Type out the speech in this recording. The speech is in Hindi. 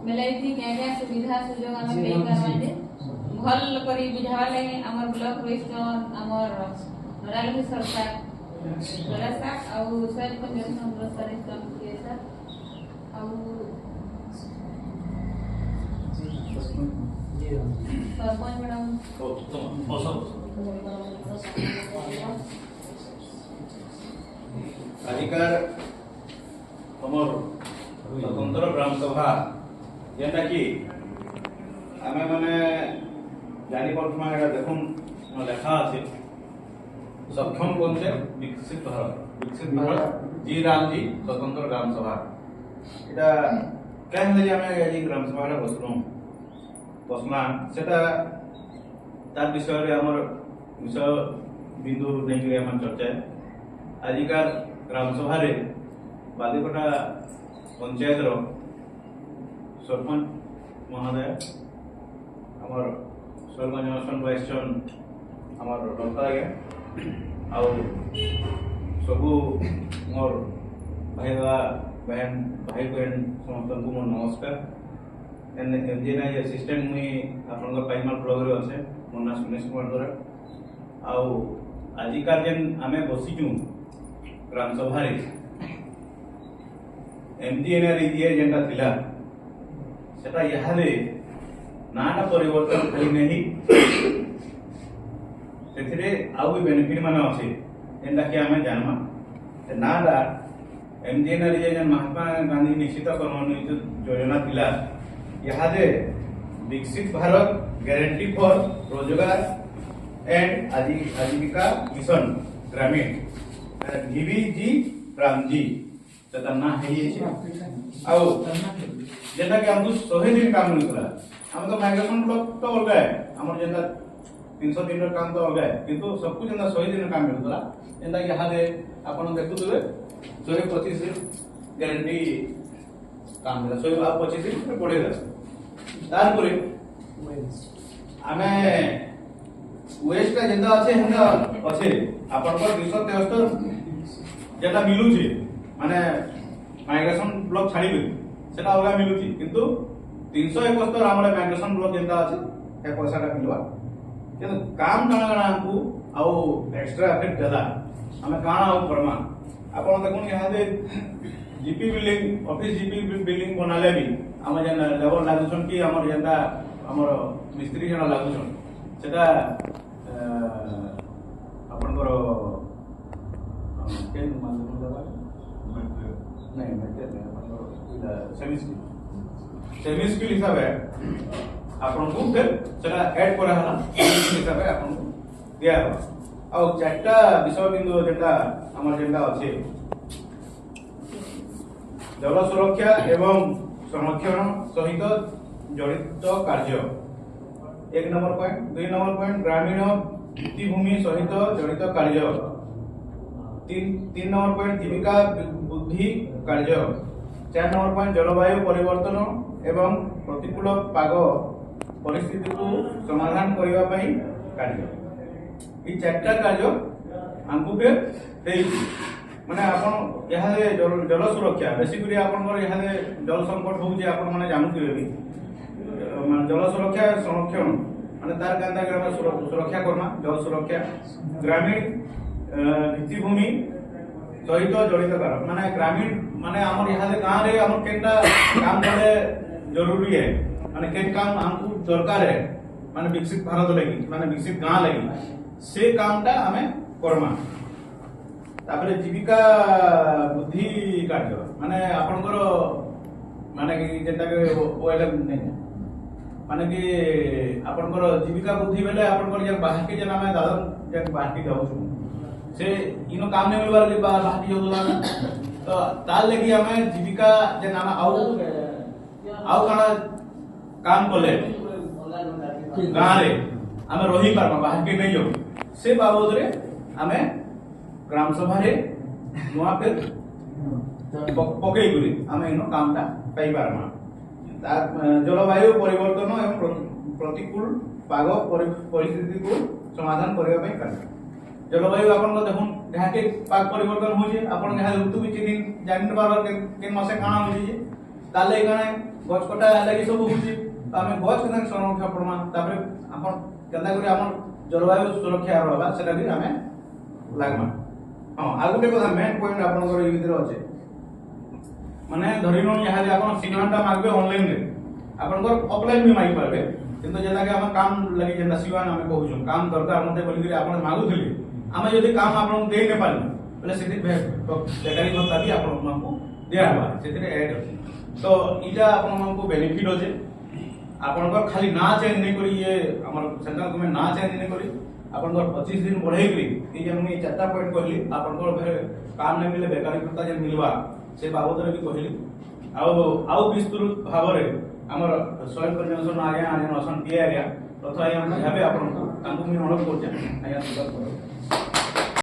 बेलाइती क्या सुविधा सुजोग आमे पे करवा दे भल करी बुझावा लगे हमर ब्लॉक वेस्ट हमर नोडल भी सरकार जरा और सर को जन हमरो सर काम किए सर और सरपंच मैडम अधिकार हमर स्वतंत्र ग्राम सभा जेटा कि आमे माने जानी पड़थमा एटा देखुन लेखा আছে सक्षम पंचायत विकसित भारत जी राम जी स्वतंत्र ग्राम सभा एटा केन ले आमे आज ग्राम सभा रे बसना सेटा तार विषय रे हमर विषय बिंदु नै कि हम चर्चा आजिकार ग्राम सभा रे बादिकोटा पंचायत रो सरपंच महोदय हमर सरपंच असन वाइसचन हमर डॉक्टर आगे आउ सबु मोर भाई बहन समस्त को मोर नमस्कार एनजेना असिस्टेंट मुई आपन पाइमाल ब्लॉग रे আছে मोर ना सुनेश कुमार द्वारा आउ आजिकार जेन आमे बसिचू ग्राम सभा रे एमजीएनआर ये जेंटा थिला सेटा यहादे नाटा परिवर्तन खाली नहीं सेथिरे आउ भी बेनिफिट माने अछि जेंटा कि आमे जानमा नाटा एमजीएनआर ये जेन महात्मा गांधी निश्चित कर्मनियोजित योजना थिला यहादे विकसित भारत गारंटी फॉर रोजगार एंड आजीविका मिशन ग्रामीण डीबीजी रामजी सेटा ना है ये आउ जेटा कि हमको 100 दिन काम मिलला हम तो माइग्रेशन ब्लॉक तो अलग है हमर जेटा 300 दिन रो काम तो अलग है किंतु सब कुछ जेटा 100 दिन काम मिलला जेटा कि हादे आपण देखुतबे 125 दिन गारंटी काम मिला 125 दिन में पड़ेगा तार परे हमें वेस्ट का जेंदा আছে হেন্দা আছে आपनकर 273 जेटा मिलुची माने माइग्रेशन ब्लॉक छाड़ीबे सेटा अलगा मिलुची किंतु 371 हमरे माइग्रेशन ब्लॉक जेंदा আছে हे पैसाटा मिलवा किंतु काम काना हमको आउ एक्स्ट्रा इफेक्ट देला हमें काना आउ फरमा आपण देखुन यहां दे GP building office GP building बनाले भी हम जेन लेवल लागुछन कि हमर जेंदा हमर मिस्त्री जणा लागुछन सेटा आपनकर केन मानन दबा नहीं आपनकर सेमी स्किल हिसाब है आपन को फिर सेटा ऐड करा हला हिसाब है आपन को दिया हो आ चारटा विषय बिंदु जेटा हमर जेंदा अछि जल सुरक्षा एवं संरक्षण सहित जड़ित कार्य 1 नंबर पॉइंट 2 नंबर पॉइंट ग्रामीण भित्तिभूमि सहित जड़ित कार्य 3 नंबर पॉइंट जीविका बुद्धि कार्य 4 नंबर पॉइंट जलवायु परिवर्तन एवं प्रतिकूल पाग परिस्थिति को समाधान करबा पई कार्य ई चारटा कार्य हमको के देई माने आपण यहा जल सुरक्षा बेसिकली आपण यहा जल संकट हो जे आपण माने जानथिबे भी जल सुरक्षा संरक्षण माने तार कांदा ग्राम सुरक्षा करमा जल सुरक्षा ग्रामीण भित्तिभूमि सहित जड़ित कार माने ग्रामीण माने हमर यहा गांव रे हमर केनटा काम करे जरूरी है माने केन काम हमको दरकार है माने विकसित भारत लगी माने विकसित गांव लगी से कामटा हमें करमा तापरे जीविका बुद्धि कार्य माने आपनकर माने कि जेटा के ओएल नहीं माने कि आपनकर जीविका बुद्धि बेले आपनकर जे बाहर के जना में दादा जे बाहर के जाऊ से इनो काम नहीं मिलबार ले बाहर के जोला तो ताल लगी हमें जीविका जे नाना आउ काना काम कोले गां रे हमें रही पारमा बाहर के नहीं जो से बाबद रे हमें ग्राम सभा रे नुआ पे पकई गुरी हमें इनो कामटा पाई पारमा जलवायु परिवर्तन एवं प्रतिकूल पाग परिस्थिति को समाधान करबा पई कार्य जलवायु आपन को देखुन यहां के पाग परिवर्तन हो जे आपन यहां ऋतु भी चिन्ह जानि बार के मासे काना हो जे ताले काने गछ कटा लागि सब होची आमे गछ केना संरक्षण परमा तापर आपण केना करी हमर जलवायु सुरक्षा रहबा सेटा भी आमे लागमा हां आ गुटे कथा मेन पॉइंट आपण कर ई भीतर अछि माने धरिनो यहाँ जे आपण सिग्नलटा मागबे ऑनलाइन रे आपण को ऑफलाइन भी मागी पारबे किंतु जेना के हम काम लागि जेना सिवान हमें कहू काम दरकार मते बोली करी आपण मागुथिले हमें यदि काम आपण दे ने पाली बोले सेति बेकारी भत्ता भी आपण हमको दिया हवा सेति ऐड अछि तो इटा आपण हमको बेनिफिट होजे आपण को खाली ना चेंज नहीं करी ये हमर सेंट्रल गवर्नमेंट ना चेंज नहीं करी आपण को 25 दिन बढ़ाई करी ई जे हम चारटा पॉइंट कहली आपण को फिर काम नहीं मिले बेकारी भत्ता जे मिलवा से बाबद रे भी कहली आउ विस्तृत भाव रे हमर सॉइल कंजम्पशन आया असन पी एरिया तथा हम भाबे आपण तांको मी अनुरोध करछे आया सुधार करो